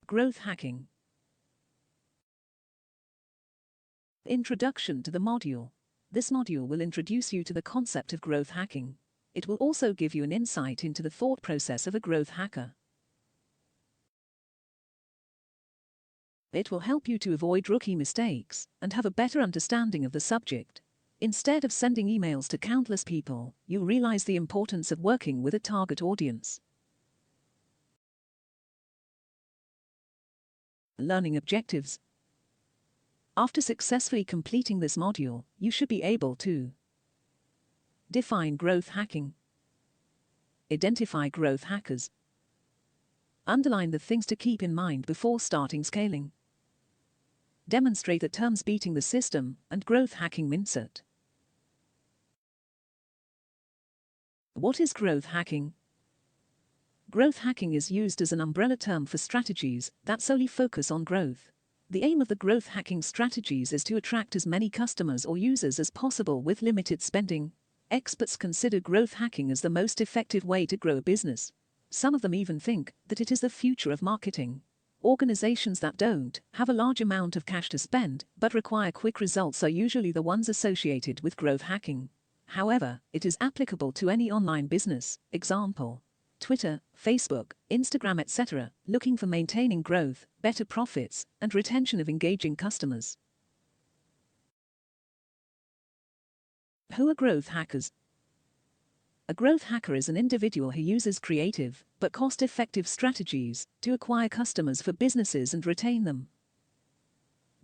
Growth hacking. Introduction to the module. This module will introduce you to the concept of growth hacking. It will also give you an insight into the thought process of a growth hacker. It will help you to avoid rookie mistakes and have a better understanding of the subject. Instead of sending emails to countless people, you'll realize the importance of working with a target audience. Learning objectives. After successfully completing this module, you should be able to define growth hacking, identify growth hackers, underline the things to keep in mind before starting scaling, demonstrate the terms beating the system and growth hacking mindset. What is growth hacking? Growth hacking is used as an umbrella term for strategies that solely focus on growth. The aim of the growth hacking strategies is to attract as many customers or users as possible with limited spending. Experts consider growth hacking as the most effective way to grow a business. Some of them even think that it is the future of marketing. Organizations that don't have a large amount of cash to spend but require quick results are usually the ones associated with growth hacking. However, it is applicable to any online business, example, Twitter, Facebook, Instagram, etc., looking for maintaining growth, better profits, and retention of engaging customers. Who are growth hackers? A growth hacker is an individual who uses creative but cost-effective strategies to acquire customers for businesses and retain them.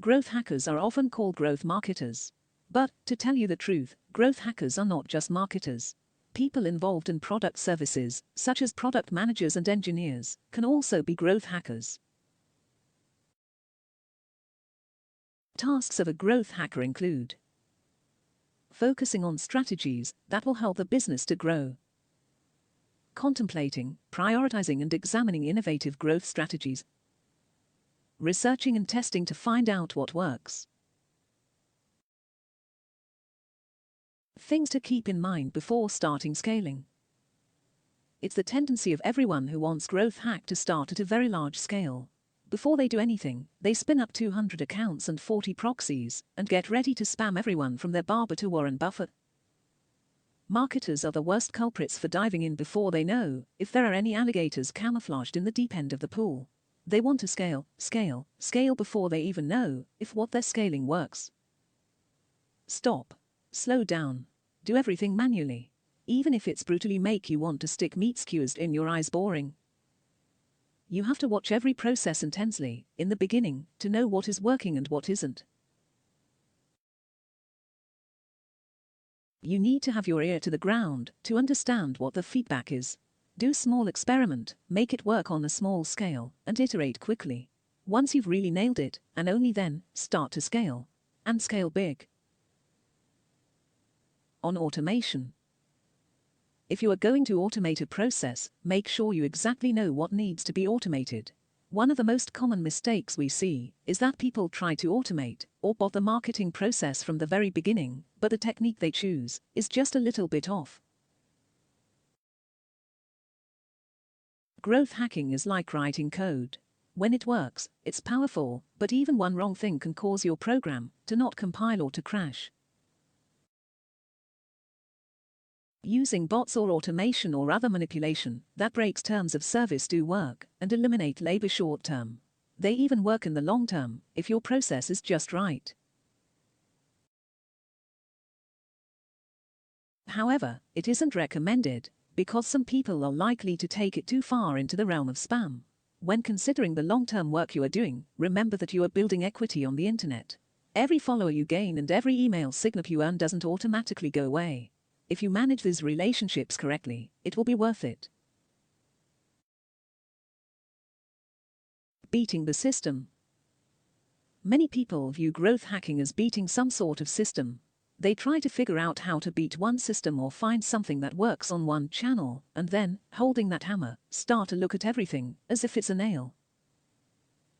Growth hackers are often called growth marketers. But, to tell you the truth, growth hackers are not just marketers. People involved in product services, such as product managers and engineers, can also be growth hackers. Tasks of a growth hacker include focusing on strategies that will help the business to grow, contemplating, prioritizing and examining innovative growth strategies, researching and testing to find out what works. Things to keep in mind before starting scaling. It's the tendency of everyone who wants growth hack to start at a very large scale. Before they do anything, they spin up 200 accounts and 40 proxies and get ready to spam everyone from their barber to Warren Buffett. Marketers are the worst culprits for diving in before they know if there are any alligators camouflaged in the deep end of the pool. They want to scale, scale, scale before they even know if what they're scaling works. Stop. Slow down. Do everything manually. Even if it's brutally make you want to stick meat skewers in your eyes boring. You have to watch every process intensely, in the beginning, to know what is working and what isn't. You need to have your ear to the ground to understand what the feedback is. Do a small experiment, make it work on a small scale, and iterate quickly. Once you've really nailed it, and only then, start to scale. And scale big. On automation. If you are going to automate a process, make sure you exactly know what needs to be automated. One of the most common mistakes we see is that people try to automate or bot the marketing process from the very beginning, but the technique they choose is just a little bit off. Growth hacking is like writing code. When it works, it's powerful, but even one wrong thing can cause your program to not compile or to crash. Using bots or automation or other manipulation that breaks terms of service do work and eliminate labor short term. They even work in the long term if your process is just right. However, it isn't recommended because some people are likely to take it too far into the realm of spam. When considering the long-term work you are doing, remember that you are building equity on the internet. Every follower you gain and every email signal you earn doesn't automatically go away. If you manage these relationships correctly, it will be worth it. Beating the system. Many people view growth hacking as beating some sort of system. They try to figure out how to beat one system or find something that works on one channel, and then, holding that hammer, start to look at everything as if it's a nail.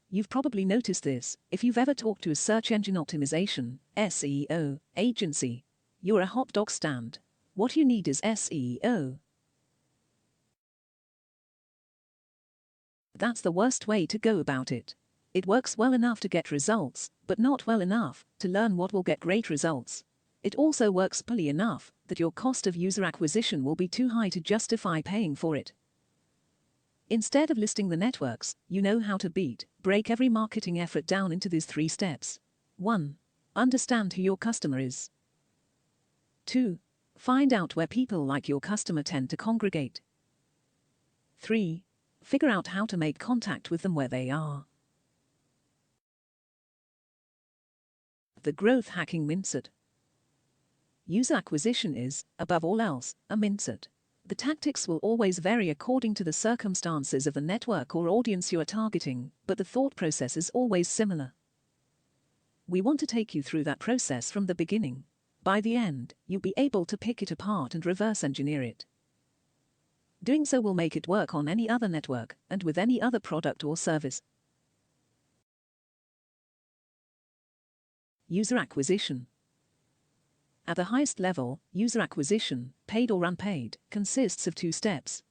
You've probably noticed this if you've ever talked to a search engine optimization (SEO) agency. You're a hot dog stand. What you need is SEO. that's the worst way to go about it. It works well enough to get results, but not well enough to learn what will get great results. It also works poorly enough that your cost of user acquisition will be too high to justify paying for it. Instead of listing the networks you know how to beat, break every marketing effort down into these 3 steps. 1. Understand who your customer is. 2. Find out where people like your customer tend to congregate. 3. Figure out how to make contact with them where they are. The growth hacking mindset. User acquisition is, above all else, a mindset. The tactics will always vary according to the circumstances of the network or audience you are targeting, but the thought process is always similar. We want to take you through that process from the beginning. By the end, you'll be able to pick it apart and reverse engineer it. Doing so will make it work on any other network and with any other product or service. User acquisition. At the highest level, user acquisition, paid or unpaid, consists of 2 steps.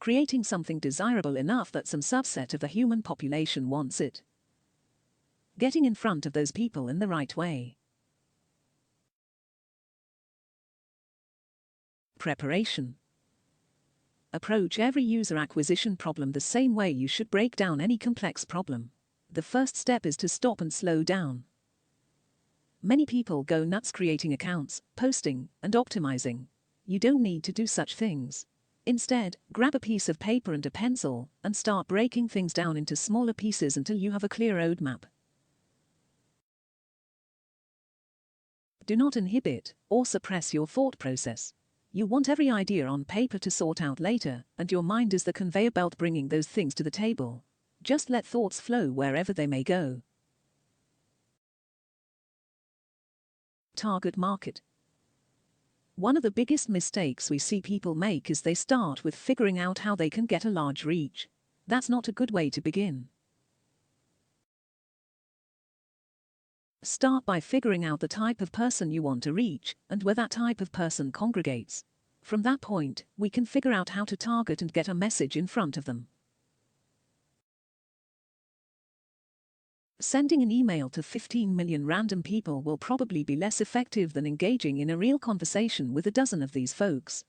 Creating something desirable enough that some subset of the human population wants it. Getting in front of those people in the right way. Preparation. Approach every user acquisition problem the same way you should break down any complex problem. The first step is to stop and slow down. Many people go nuts creating accounts, posting, and optimizing. You don't need to do such things. Instead, grab a piece of paper and a pencil and start breaking things down into smaller pieces until you have a clear roadmap. Do not inhibit or suppress your thought process. You want every idea on paper to sort out later, and your mind is the conveyor belt bringing those things to the table. Just let thoughts flow wherever they may go. Target market. One of the biggest mistakes we see people make is they start with figuring out how they can get a large reach. That's not a good way to begin. Start by figuring out the type of person you want to reach and where that type of person congregates. From that point, we can figure out how to target and get a message in front of them. Sending an email to 15 million random people will probably be less effective than engaging in a real conversation with a dozen of these folks.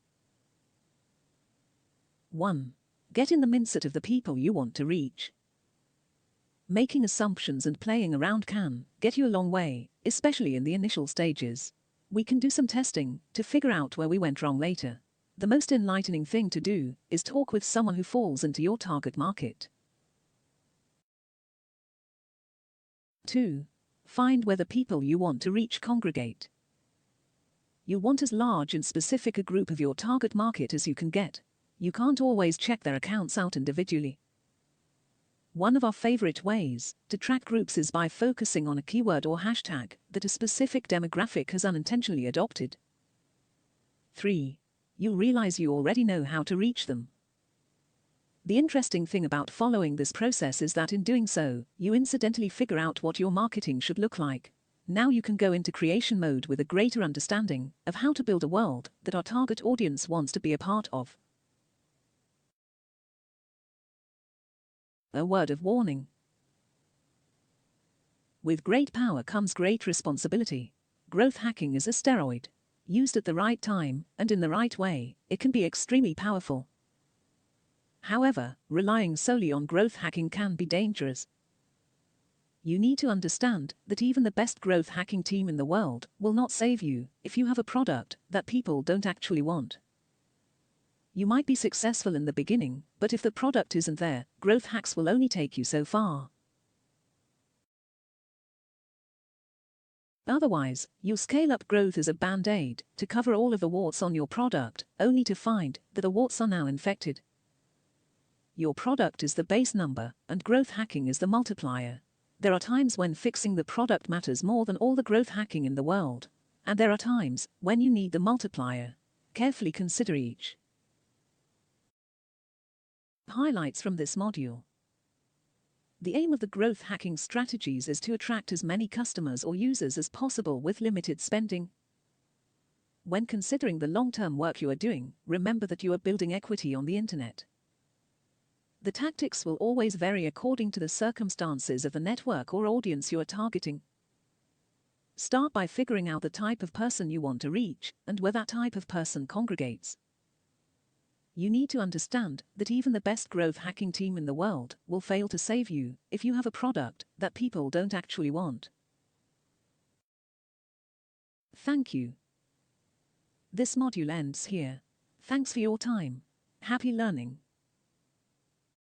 1. Get in the mindset of the people you want to reach. Making assumptions and playing around can get you a long way, especially in the initial stages. We can do some testing to figure out where we went wrong later. The most enlightening thing to do is talk with someone who falls into your target market. 2. Find where the people you want to reach congregate. You want as large and specific a group of your target market as you can get. You can't always check their accounts out individually. One of our favorite ways to track groups is by focusing on a keyword or hashtag that a specific demographic has unintentionally adopted. 3. You realize you already know how to reach them. The interesting thing about following this process is that in doing so, you incidentally figure out what your marketing should look like. Now you can go into creation mode with a greater understanding of how to build a world that our target audience wants to be a part of. A word of warning. With great power comes great responsibility. Growth hacking is a steroid. Used at the right time and in the right way, it can be extremely powerful. However, relying solely on growth hacking can be dangerous. You need to understand that even the best growth hacking team in the world will not save you if you have a product that people don't actually want. You might be successful in the beginning, but if the product isn't there, growth hacks will only take you so far. Otherwise, you'll scale up growth as a band-aid to cover all of the warts on your product, only to find that the warts are now infected. Your product is the base number, and growth hacking is the multiplier. There are times when fixing the product matters more than all the growth hacking in the world. And there are times when you need the multiplier. Carefully consider each. Highlights from this module. The aim of the growth hacking strategies is to attract as many customers or users as possible with limited spending. When considering the long-term work you are doing, remember that you are building equity on the internet. The tactics will always vary according to the circumstances of the network or audience you are targeting. Start by figuring out the type of person you want to reach and where that type of person congregates. You need to understand that even the best growth hacking team in the world will fail to save you if you have a product that people don't actually want. Thank you. This module ends here. Thanks for your time. Happy learning.